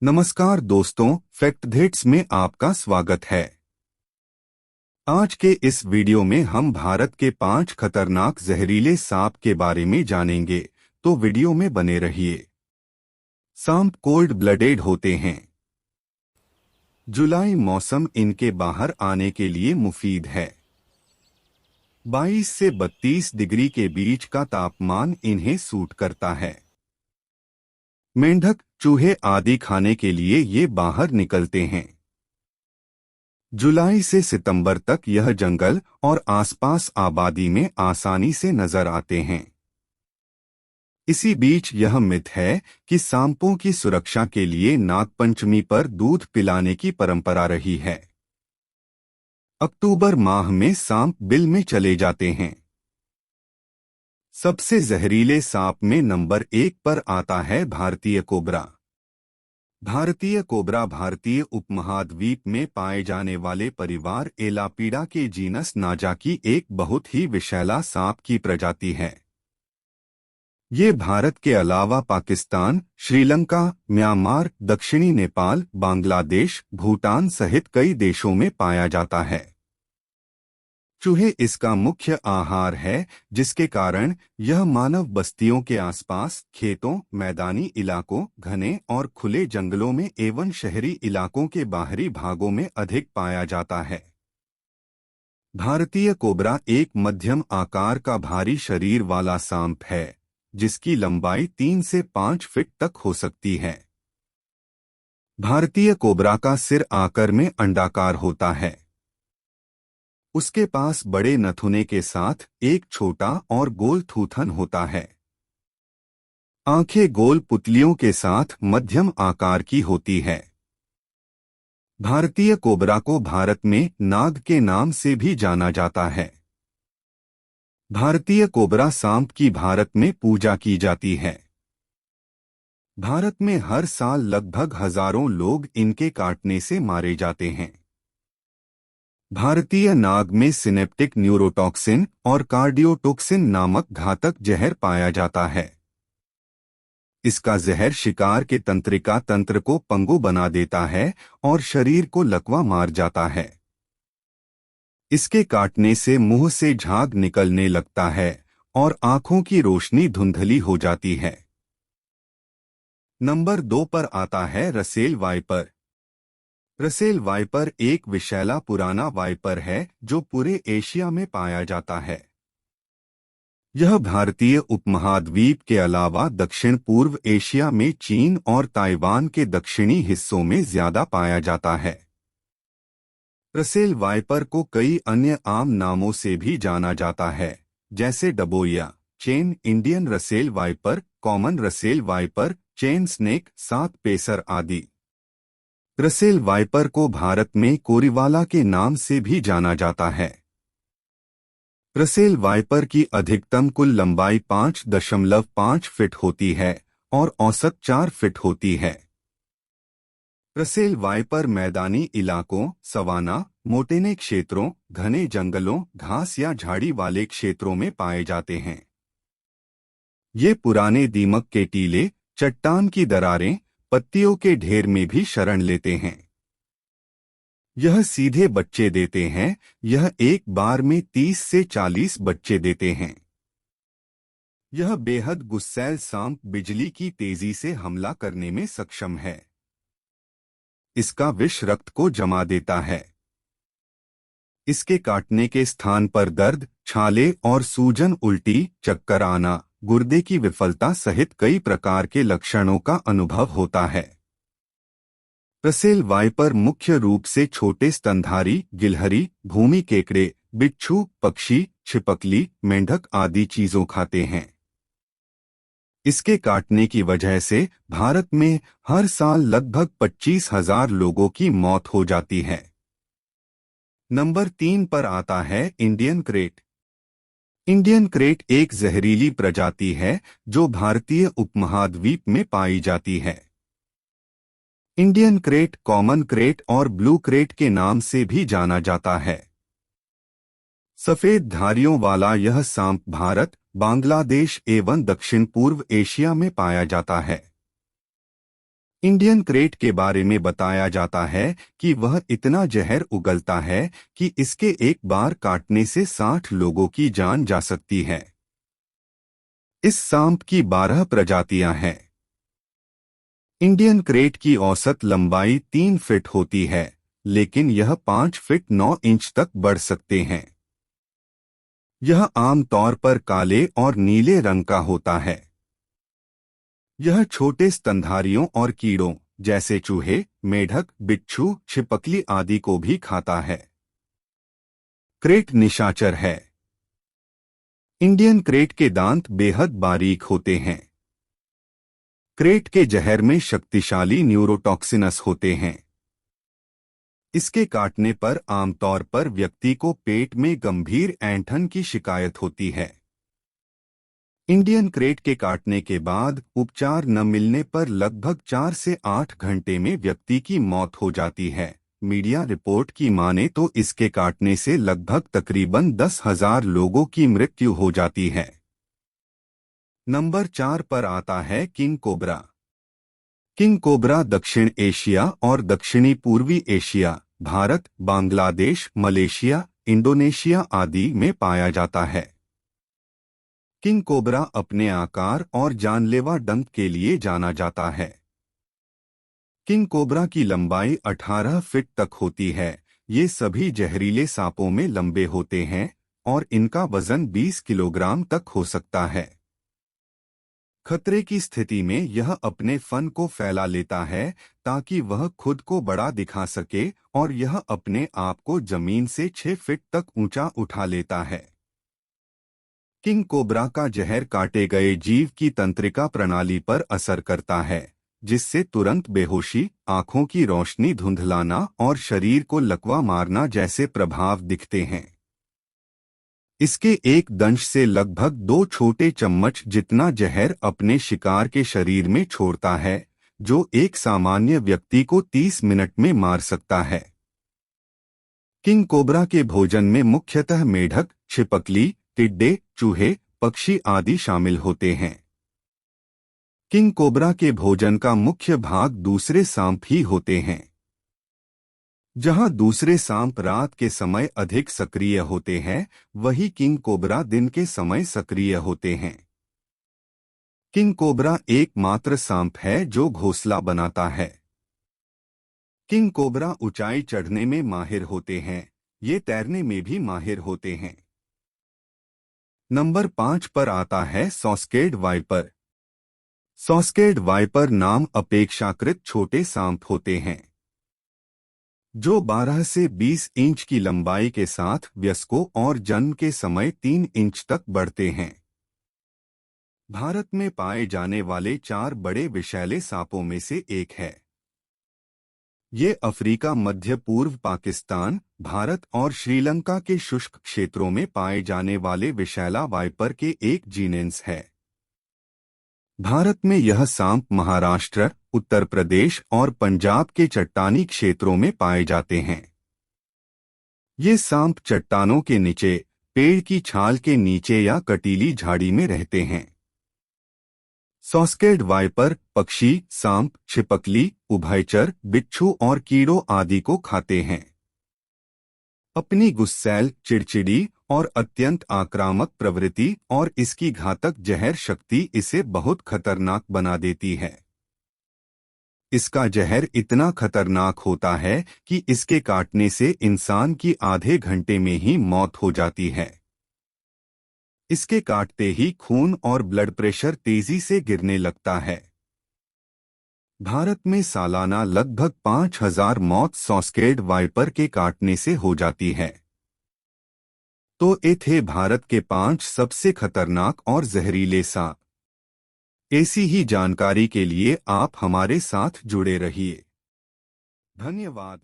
नमस्कार दोस्तों, फैक्टधेट्स में आपका स्वागत है। आज के इस वीडियो में हम भारत के 5 खतरनाक जहरीले सांप के बारे में जानेंगे, तो वीडियो में बने रहिए। सांप कोल्ड ब्लडेड होते हैं। जुलाई मौसम इनके बाहर आने के लिए मुफीद है। 22 से 32 डिग्री के बीच का तापमान इन्हें सूट करता है। मेंढक, चूहे आदि खाने के लिए ये बाहर निकलते हैं। जुलाई से सितंबर तक यह जंगल और आसपास आबादी में आसानी से नजर आते हैं। इसी बीच यह मिथ है कि सांपों की सुरक्षा के लिए नागपंचमी पर दूध पिलाने की परंपरा रही है। अक्टूबर माह में सांप बिल में चले जाते हैं। सबसे जहरीले सांप में नंबर 1 पर आता है भारतीय कोबरा। भारतीय कोबरा भारतीय उपमहाद्वीप में पाए जाने वाले परिवार एलापीडा के जीनस नाजा की एक बहुत ही विषैला सांप की प्रजाति है। ये भारत के अलावा पाकिस्तान, श्रीलंका, म्यांमार, दक्षिणी नेपाल, बांग्लादेश, भूटान सहित कई देशों में पाया जाता है। चूहे इसका मुख्य आहार है, जिसके कारण यह मानव बस्तियों के आसपास, खेतों, मैदानी इलाकों, घने और खुले जंगलों में एवं शहरी इलाकों के बाहरी भागों में अधिक पाया जाता है। भारतीय कोबरा एक मध्यम आकार का भारी शरीर वाला सांप है, जिसकी लंबाई 3 से 5 फीट तक हो सकती है। भारतीय कोबरा का सिर आकार में अंडाकार होता है। उसके पास बड़े नथुने के साथ एक छोटा और गोल थूथन होता है। आंखें गोल पुतलियों के साथ मध्यम आकार की होती है। भारतीय कोबरा को भारत में नाग के नाम से भी जाना जाता है। भारतीय कोबरा सांप की भारत में पूजा की जाती है। भारत में हर साल लगभग हजारों लोग इनके काटने से मारे जाते हैं। भारतीय नाग में सिनेप्टिक न्यूरोटॉक्सिन और कार्डियोटॉक्सिन नामक घातक जहर पाया जाता है। इसका जहर शिकार के तंत्रिका तंत्र को पंगु बना देता है और शरीर को लकवा मार जाता है। इसके काटने से मुंह से झाग निकलने लगता है और आंखों की रोशनी धुंधली हो जाती है। नंबर 2 पर आता है रसेल वाइपर। रसेल वाइपर एक विषैला पुराना वाइपर है जो पूरे एशिया में पाया जाता है। यह भारतीय उपमहाद्वीप के अलावा दक्षिण पूर्व एशिया में चीन और ताइवान के दक्षिणी हिस्सों में ज्यादा पाया जाता है। रसेल वाइपर को कई अन्य आम नामों से भी जाना जाता है, जैसे डबोया, chain Indian Russell viper, common Russell viper, chain snake, सात पेसर आदि। रसेल वाइपर को भारत में कोरीवाला के नाम से भी जाना जाता है। रसेल वाइपर की अधिकतम कुल लंबाई 5.5 फीट होती है और औसत 4 फीट होती है। रसेल वाइपर मैदानी इलाकों, सवाना, मोटेने क्षेत्रों, घने जंगलों, घास या झाड़ी वाले क्षेत्रों में पाए जाते हैं। ये पुराने दीमक के टीले, चट्टान की दरारें, पत्तियों के ढेर में भी शरण लेते हैं। यह सीधे बच्चे देते हैं। यह एक बार में 30 से 40 बच्चे देते हैं। यह बेहद गुस्सैल सांप बिजली की तेजी से हमला करने में सक्षम है। इसका विष रक्त को जमा देता है। इसके काटने के स्थान पर दर्द, छाले और सूजन, उल्टी, चक्कर आना, गुर्दे की विफलता सहित कई प्रकार के लक्षणों का अनुभव होता है। रसेल वाइपर मुख्य रूप से छोटे स्तनधारी, गिलहरी, भूमि केकड़े, बिच्छू, पक्षी, छिपकली, मेंढक आदि चीजों खाते हैं। इसके काटने की वजह से भारत में हर साल लगभग 25,000 लोगों की मौत हो जाती है। नंबर 3 पर आता है इंडियन क्रेट। इंडियन क्रेट एक जहरीली प्रजाति है जो भारतीय उपमहाद्वीप में पाई जाती है। इंडियन क्रेट, कॉमन क्रेट और ब्लू क्रेट के नाम से भी जाना जाता है। सफेद धारियों वाला यह सांप भारत, बांग्लादेश एवं दक्षिण पूर्व एशिया में पाया जाता है। इंडियन क्रेट के बारे में बताया जाता है कि वह इतना जहर उगलता है कि इसके एक बार काटने से 60 लोगों की जान जा सकती है। इस सांप की 12 प्रजातियां हैं। इंडियन क्रेट की औसत लंबाई 3 फीट होती है, लेकिन यह 5 फीट 9 इंच तक बढ़ सकते हैं। यह आमतौर पर काले और नीले रंग का होता है। यह छोटे स्तनधारियों और कीड़ों जैसे चूहे, मेढक, बिच्छू, छिपकली आदि को भी खाता है। क्रेट निशाचर है। इंडियन क्रेट के दांत बेहद बारीक होते हैं। क्रेट के जहर में शक्तिशाली न्यूरोटॉक्सिनस होते हैं। इसके काटने पर आमतौर पर व्यक्ति को पेट में गंभीर ऐंठन की शिकायत होती है। इंडियन क्रेट के काटने के बाद उपचार न मिलने पर लगभग 4 से 8 घंटे में व्यक्ति की मौत हो जाती है। मीडिया रिपोर्ट की माने तो इसके काटने से लगभग तकरीबन 10,000 लोगों की मृत्यु हो जाती है। नंबर 4 पर आता है किंग कोबरा। किंग कोबरा दक्षिण एशिया और दक्षिणी पूर्वी Asia, Bharat, Bangladesh, Malaysia, Indonesia आदि में पाया जाता है। किंग कोबरा अपने आकार और जानलेवा डंक के लिए जाना जाता है। किंग कोबरा की लंबाई 18 फीट तक होती है। ये सभी जहरीले सांपों में लंबे होते हैं और इनका वजन 20 किलोग्राम तक हो सकता है। खतरे की स्थिति में यह अपने फन को फैला लेता है ताकि वह खुद को बड़ा दिखा सके और यह अपने आप को जमीन से 6 फीट तक ऊंचा उठा लेता है। किंग कोबरा का जहर काटे गए जीव की तंत्रिका प्रणाली पर असर करता है, जिससे तुरंत बेहोशी, आंखों की रोशनी धुंधलाना और शरीर को लकवा मारना जैसे प्रभाव दिखते हैं। इसके एक दंश से लगभग 2 छोटे चम्मच जितना जहर अपने शिकार के शरीर में छोड़ता है, जो एक सामान्य व्यक्ति को 30 मिनट में मार सकता है। किंग कोबरा के भोजन में मुख्यतः मेढक, छिपकली, टिड्डे, चूहे, पक्षी आदि शामिल होते हैं। किंग कोबरा के भोजन का मुख्य भाग दूसरे सांप ही होते हैं। जहां दूसरे सांप रात के समय अधिक सक्रिय होते हैं, वही किंग कोबरा दिन के समय सक्रिय होते हैं। किंग कोबरा एकमात्र सांप है जो घोंसला बनाता है। किंग कोबरा ऊंचाई चढ़ने में माहिर होते हैं। ये तैरने में भी माहिर होते हैं। नंबर 5 पर आता है सॉस्केड वाइपर। सॉस्केड वाइपर नाम अपेक्षाकृत छोटे सांप होते हैं, जो 12 से 20 इंच की लंबाई के साथ वयस्कों और जन्म के समय 3 इंच तक बढ़ते हैं। भारत में पाए जाने वाले 4 बड़े विषैले सांपों में से एक है। ये अफ्रीका, मध्य पूर्व, पाकिस्तान, भारत और श्रीलंका के शुष्क क्षेत्रों में पाए जाने वाले विषैला वाइपर के एक जीनेंस है। भारत में यह सांप महाराष्ट्र, उत्तर प्रदेश और पंजाब के चट्टानी क्षेत्रों में पाए जाते हैं। ये सांप चट्टानों के नीचे, पेड़ की छाल के नीचे या कटीली झाड़ी में रहते हैं। सॉस्केड वाइपर पक्षी, सांप, छिपकली, उभयचर, बिच्छू और कीड़ों आदि को खाते हैं। अपनी गुस्सैल, चिड़चिड़ी और अत्यंत आक्रामक प्रवृत्ति और इसकी घातक जहर शक्ति इसे बहुत खतरनाक बना देती है। इसका जहर इतना खतरनाक होता है कि इसके काटने से इंसान की आधे घंटे में ही मौत हो जाती है। इसके काटते ही खून और ब्लड प्रेशर तेजी से गिरने लगता है। भारत में सालाना लगभग 5,000 मौत सॉस्केड वाइपर के काटने से हो जाती है। तो ये थे भारत के 5 सबसे खतरनाक और जहरीले सांप। ऐसी ही जानकारी के लिए आप हमारे साथ जुड़े रहिए। धन्यवाद।